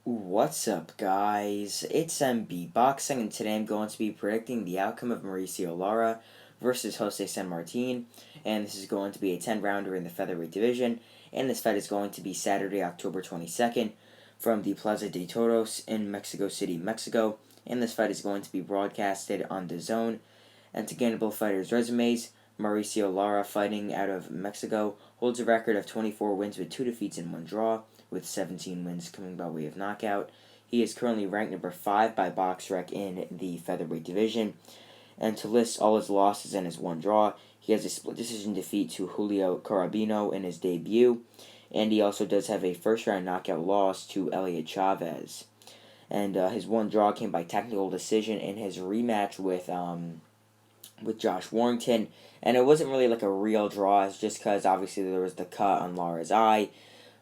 What's up, guys? It's MB Boxing, and today I'm going to be predicting the outcome of Mauricio Lara versus Jose Sanmartin, and this is going to be a 10-rounder in the featherweight division, and this fight is going to be Saturday, October 22nd, from the Plaza De Toros in Mexico City, Mexico, and this fight is going to be broadcasted on DAZN. And to gain both fighters' resumes, Mauricio Lara, fighting out of Mexico, holds a record of 24 wins with 2 defeats and 1 draw, with 17 wins coming by way of knockout. He is currently ranked number 5 by BoxRec in the featherweight division. And to list all his losses and his 1 draw, he has a split decision defeat to Julio Carabino in his debut, and he also does have a first-round knockout loss to Elliot Chavez. And his 1 draw came by technical decision in his rematch with Josh Warrington, and it wasn't really like a real draw. It's just because obviously there was the cut on Lara's eye,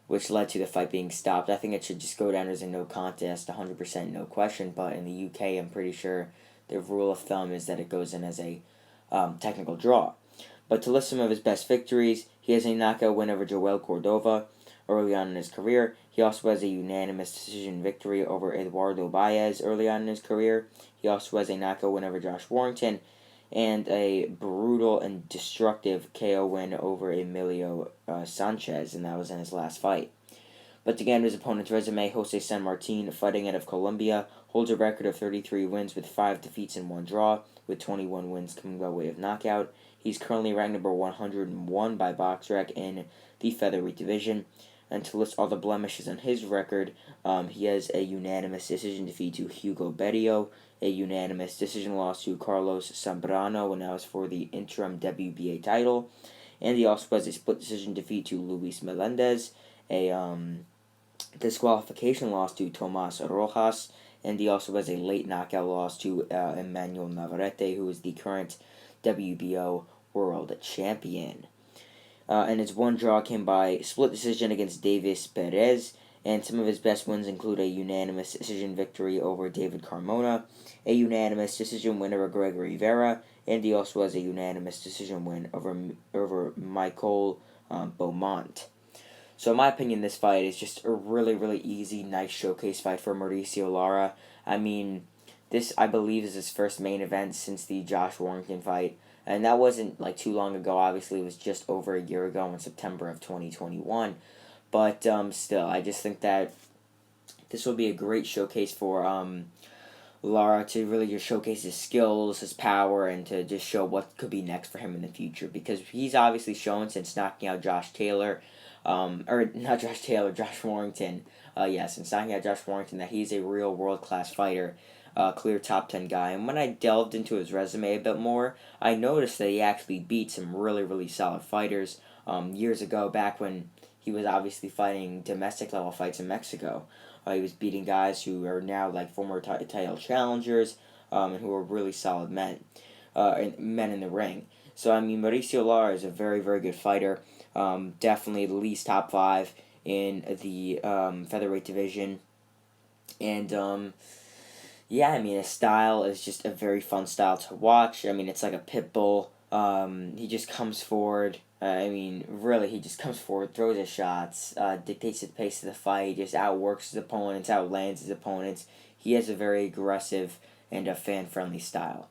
which led to the fight being stopped. I think it should just go down as a no contest, 100% no question, but in the UK, I'm pretty sure the rule of thumb is that it goes in as a technical draw. But to list some of his best victories, he has a knockout win over Joel Cordova early on in his career. He also has a unanimous decision victory over Eduardo Baez early on in his career. He also has a knockout win over Josh Warrington, and a brutal and destructive KO win over Emilio Sanchez, and that was in his last fight. But to get his opponent's resume, Jose Sanmartin, fighting out of Colombia, holds a record of 33 wins with 5 defeats and 1 draw, with 21 wins coming by way of knockout. He's currently ranked number 101 by BoxRec in the featherweight division. And to list all the blemishes on his record, he has a unanimous decision defeat to Hugo Berrio, a unanimous decision loss to Carlos Zambrano, and that was for the interim WBA title. And he also has a split decision defeat to Luis Melendez, a disqualification loss to Tomas Rojas, and he also has a late knockout loss to Emmanuel Navarrete, who is the current WBO world champion. And his 1 draw came by split decision against Davis Perez, and some of his best wins include a unanimous decision victory over David Carmona, a unanimous decision win over Gregory Vera, and he also has a unanimous decision win over Michael Beaumont. So in my opinion, this fight is just a really, really easy, nice showcase fight for Mauricio Lara. I mean, this, I believe, is his first main event since the Josh Warrington fight. And that wasn't like too long ago. Obviously, it was just over a year ago in September of 2021. But still, I just think that this will be a great showcase for Lara to really just showcase his skills, his power, and to just show what could be next for him in the future. Because he's obviously shown since knocking out Josh Taylor, or not Josh Taylor, Josh Warrington. Since knocking out Josh Warrington, that he's a real world-class fighter. Clear top 10 guy. And when I delved into his resume a bit more, I noticed that he actually beat some really, really solid fighters years ago, back when he was obviously fighting domestic level fights in Mexico. He was beating guys who are now like former title challengers and who are really solid men in the ring. So, I mean, Mauricio Lara is a very, very good fighter. Definitely at least top 5 in the featherweight division. And, yeah, I mean, his style is just a very fun style to watch. I mean, it's like a pit bull. He just comes forward. Really, he just comes forward, throws his shots, dictates the pace of the fight, just outworks his opponents, outlands his opponents. He has a very aggressive and a fan-friendly style.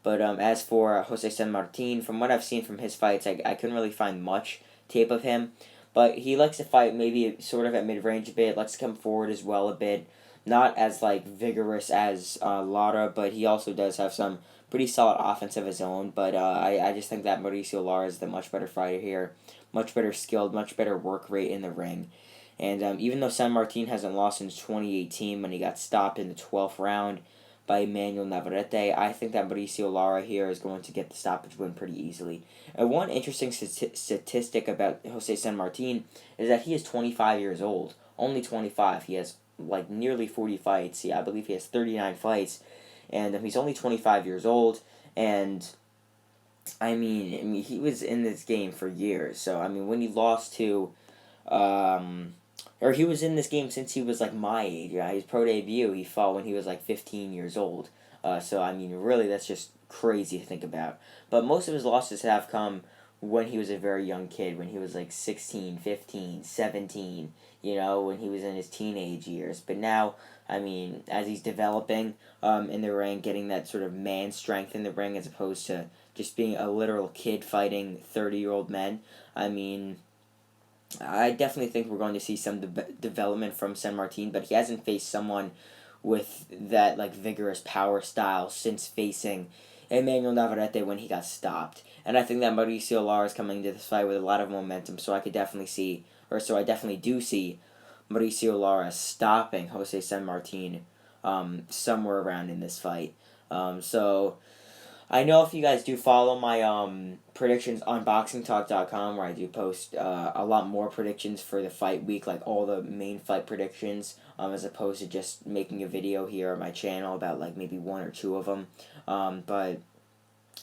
But as for Jose Sanmartin, from what I've seen from his fights, I couldn't really find much tape of him. But he likes to fight maybe sort of at mid-range a bit, likes to come forward as well a bit. Not as like vigorous as Lara, but he also does have some pretty solid offense of his own. But I just think that Mauricio Lara is the much better fighter here, much better skilled, much better work rate in the ring. And even though Sanmartin hasn't lost since 2018 when he got stopped in the 12th round by Emmanuel Navarrete, I think that Mauricio Lara here is going to get the stoppage win pretty easily. And one interesting statistic about Jose Sanmartin is that he is 25 years old. Only 25. He has like nearly 40 fights. I believe he has 39 fights, and he's only 25 years old. And I mean, he was in this game for years. So I mean, when he lost to, or he was in this game since he was like my age. Yeah, his pro debut he fought when he was like 15 years old. So I mean, really, that's just crazy to think about. But most of his losses have come when he was a very young kid, when he was like 16, 15, 17, when he was in his teenage years. But now, I mean, as he's developing in the ring, getting that sort of man strength in the ring as opposed to just being a literal kid fighting 30-year-old men, I mean, I definitely think we're going to see some development from Sanmartin, but he hasn't faced someone with that like vigorous power style since facing Emmanuel Navarrete when he got stopped. And I think that Mauricio Lara is coming into this fight with a lot of momentum, so I definitely do see Mauricio Lara stopping Jose Sanmartin somewhere around in this fight. So I know if you guys do follow my predictions on BoxingTalk.com, where I do post a lot more predictions for the fight week, like all the main fight predictions, as opposed to just making a video here on my channel about like maybe one or two of them. But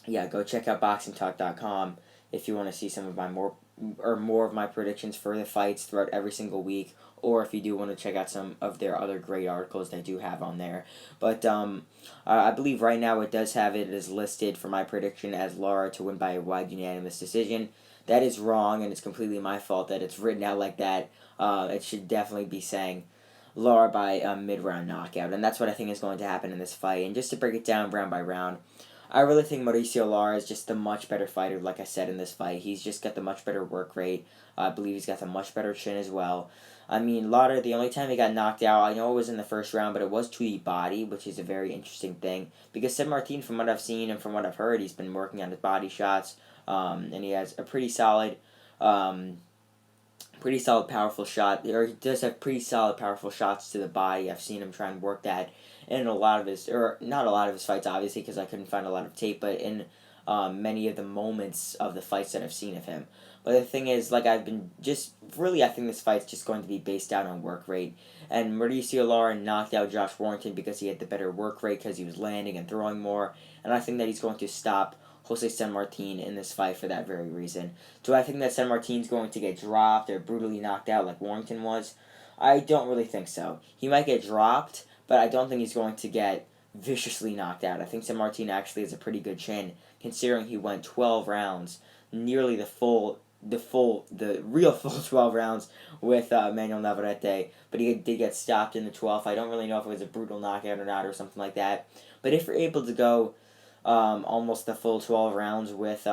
yeah, go check out BoxingTalk.com if you want to see some of my more of my predictions for the fights throughout every single week, or if you do want to check out some of their other great articles they do have on there. But I believe right now it does have it as listed for my prediction as Lara to win by a wide unanimous decision. That is wrong, and it's completely my fault that it's written out like that. It should definitely be saying Lara by a mid-round knockout, and that's what I think is going to happen in this fight. And just to break it down round by round, I really think Mauricio Lara is just the much better fighter, like I said, in this fight. He's just got the much better work rate. I believe he's got the much better chin as well. I mean, Lara, the only time he got knocked out, I know it was in the first round, but it was to the body, which is a very interesting thing. Because Sanmartin, from what I've seen and from what I've heard, he's been working on his body shots, and he has a pretty solid, powerful shot, or he does have pretty solid, powerful shots to the body. I've seen him try and work that in a lot of his, or not a lot of his fights, obviously, because I couldn't find a lot of tape, but in many of the moments of the fights that I've seen of him. But the thing is, like, I think this fight's just going to be based out on work rate. And Mauricio Lara knocked out Josh Warrington because he had the better work rate, because he was landing and throwing more. And I think that he's going to stop Jose Sanmartin in this fight for that very reason. Do I think that Sanmartin's going to get dropped or brutally knocked out like Warrington was? I don't really think so. He might get dropped, but I don't think he's going to get viciously knocked out. I think Sanmartin actually has a pretty good chin, considering he went 12 rounds, nearly the real full 12 rounds with Manuel Navarrete, but he did get stopped in the 12th. I don't really know if it was a brutal knockout or not or something like that. But if you're able to go almost the full 12 rounds with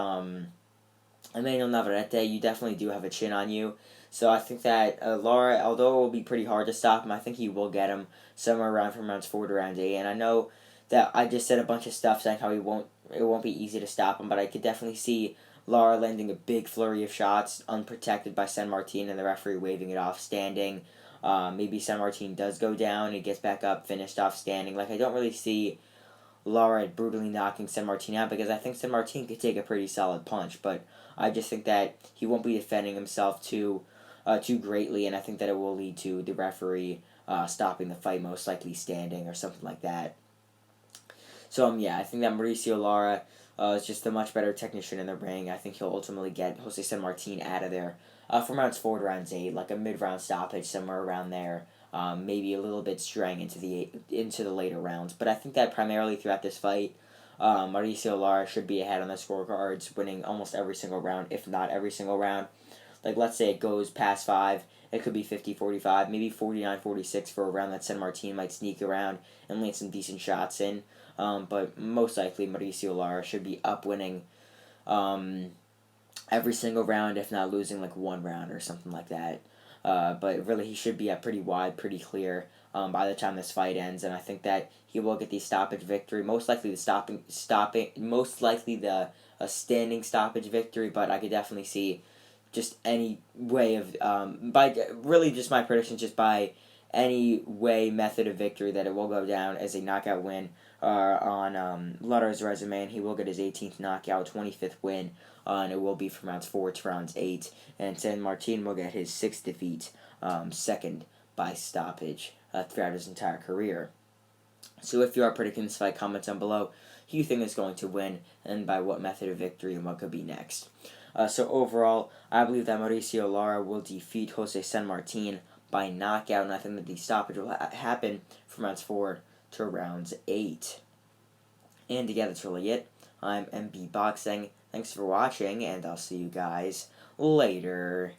Emmanuel Navarrete, you definitely do have a chin on you. So I think that Lara, although it will be pretty hard to stop him, I think he will get him somewhere around from rounds 4 to round 8. And I know that I just said a bunch of stuff saying how it won't be easy to stop him, but I could definitely see Lara landing a big flurry of shots unprotected by Sanmartin and the referee waving it off standing. Maybe Sanmartin does go down, he gets back up, finished off standing. Like, I don't really see Lara brutally knocking Sanmartin out, because I think Sanmartin could take a pretty solid punch, but I just think that he won't be defending himself too greatly, and I think that it will lead to the referee stopping the fight, most likely standing or something like that. So yeah, I think that Mauricio Lara is just a much better technician in the ring. I think he'll ultimately get Jose Sanmartin out of there from rounds 4 to rounds 8, like a mid-round stoppage somewhere around there. Maybe a little bit straying into the later rounds, but I think that primarily throughout this fight, Mauricio Lara should be ahead on the scorecards, winning almost every single round, if not every single round. Like, let's say it goes past 5, it could be 50-45, maybe 49-46 for a round that Sanmartin might sneak around and land some decent shots in. But most likely Mauricio Lara should be up winning every single round, if not losing like one round or something like that. But really, he should be up pretty wide, pretty clear by the time this fight ends, and I think that he will get the stoppage victory. Most likely a standing stoppage victory, but I could definitely see just any way of just my prediction, just by any way method of victory, that it will go down as a knockout win on Lara's resume, and he will get his 18th knockout, 25th win, and it will be from rounds 4 to rounds 8, and Sanmartin will get his 6th defeat, second by stoppage throughout his entire career. So if you are predicting this fight, comment down below who you think is going to win, and by what method of victory, and what could be next. So overall, I believe that Mauricio Lara will defeat Jose Sanmartin by knockout, and I think that the stoppage will happen from rounds 4 to rounds 8. And yeah, that's really it. I'm MB Boxing. Thanks for watching, and I'll see you guys later.